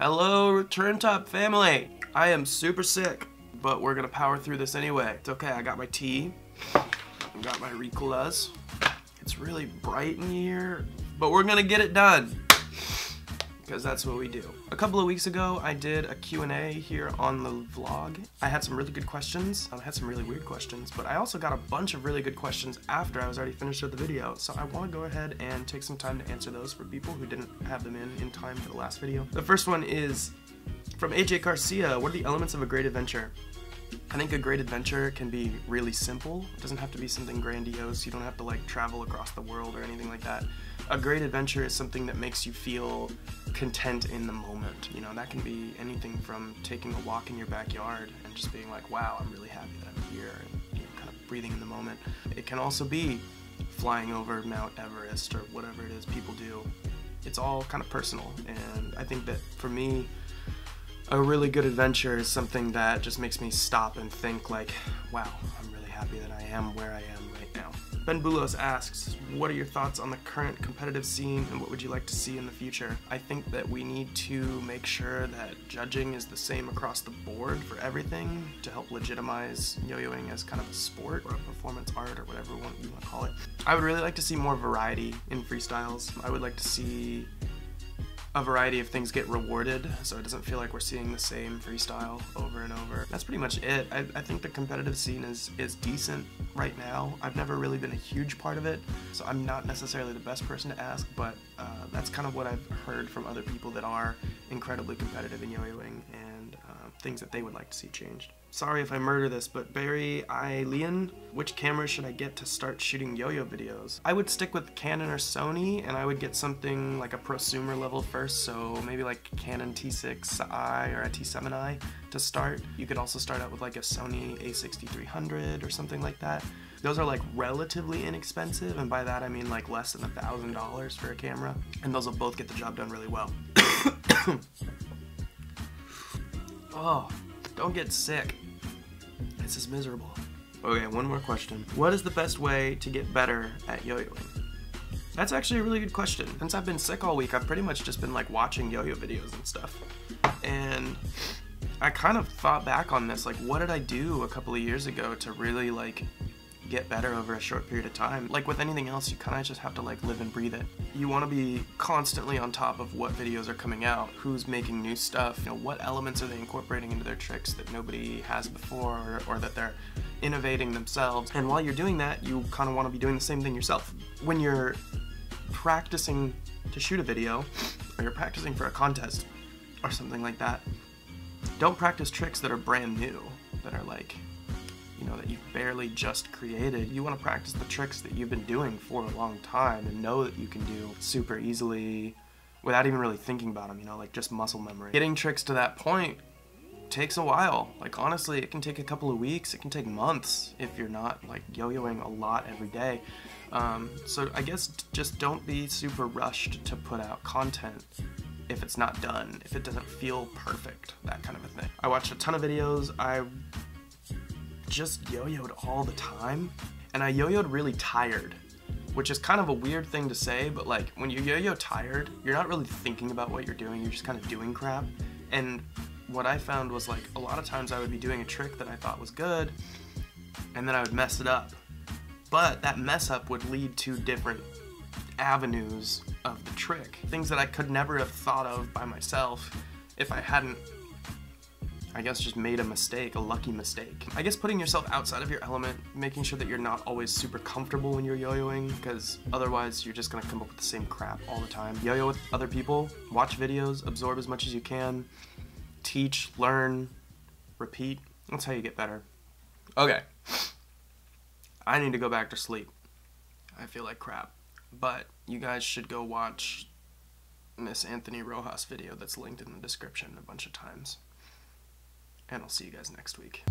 Hello, Turn Top family. I am super sick, but we're gonna power through this anyway. It's okay, I got my tea. I got my Ricolas. It's really bright in here, but we're gonna get it done. Because that's what we do. A couple of weeks ago, I did a Q&A here on the vlog. I had some really good questions. I had some really weird questions, but I also got a bunch of really good questions after I was already finished with the video. So I want to go ahead and take some time to answer those for people who didn't have them in time for the last video. The first one is from AJ Garcia. What are the elements of a great adventure? I think a great adventure can be really simple. It doesn't have to be something grandiose. You don't have to like travel across the world or anything like that. A great adventure is something that makes you feel content in the moment. You know, that can be anything from taking a walk in your backyard and just being like, wow, I'm really happy that I'm here, and you know, kind of breathing in the moment. It can also be flying over Mount Everest or whatever it is people do. It's all kind of personal, and I think that for me, a really good adventure is something that just makes me stop and think like, wow, I'm really happy that I am where I am right now. Ben Bulos asks, what are your thoughts on the current competitive scene and what would you like to see in the future? I think that we need to make sure that judging is the same across the board for everything to help legitimize yo-yoing as kind of a sport or a performance art or whatever you want to call it. I would really like to see more variety in freestyles. I would like to see a variety of things get rewarded, so it doesn't feel like we're seeing the same freestyle over and over. That's pretty much it. I think the competitive scene is decent right now. I've never really been a huge part of it, so I'm not necessarily the best person to ask, but that's kind of what I've heard from other people that are incredibly competitive in yo-yoing and things that they would like to see changed. Sorry if I murder this, but Barry Eileen, which camera should I get to start shooting yo-yo videos? I would stick with Canon or Sony, and I would get something like a prosumer level first, so maybe like Canon T6i or a T7i to start. You could also start out with like a Sony a6300 or something like that. Those are like relatively inexpensive, and by that I mean like less than $1,000 for a camera, and those will both get the job done really well. Oh, don't get sick. This is miserable. Okay, one more question. What is the best way to get better at yo-yoing? That's actually a really good question. Since I've been sick all week, I've pretty much just been like watching yo-yo videos and stuff. And I kind of thought back on this, like what did I do a couple of years ago to really like get better over a short period of time? Like with anything else, you kind of just have to like live and breathe it. You want to be constantly on top of what videos are coming out, who's making new stuff, you know, what elements are they incorporating into their tricks that nobody has before, or that they're innovating themselves. And while you're doing that, you kind of want to be doing the same thing yourself. When you're practicing to shoot a video, or you're practicing for a contest or something like that, don't practice tricks that are brand new, that are like, you know, that you've barely just created. You want to practice the tricks that you've been doing for a long time and know that you can do super easily without even really thinking about them, you know, like just muscle memory. Getting tricks to that point takes a while. Like honestly, it can take a couple of weeks, it can take months if you're not like yo-yoing a lot every day. So I guess just don't be super rushed to put out content if it's not done, if it doesn't feel perfect, that kind of a thing. I watched a ton of videos. I just yo-yoed all the time, and I yo-yoed really tired, which is kind of a weird thing to say, but like when you yo-yo tired, you're not really thinking about what you're doing, you're just kind of doing crap. And what I found was like a lot of times I would be doing a trick that I thought was good, and then I would mess it up, but that mess up would lead to different avenues of the trick, things that I could never have thought of by myself if I hadn't, I guess, just made a mistake, a lucky mistake. I guess putting yourself outside of your element, making sure that you're not always super comfortable when you're yo-yoing, because otherwise you're just gonna come up with the same crap all the time. Yo-yo with other people, watch videos, absorb as much as you can, teach, learn, repeat. That's how you get better. Okay, I need to go back to sleep. I feel like crap, but you guys should go watch Miss Anthony Rojas video that's linked in the description a bunch of times. And I'll see you guys next week.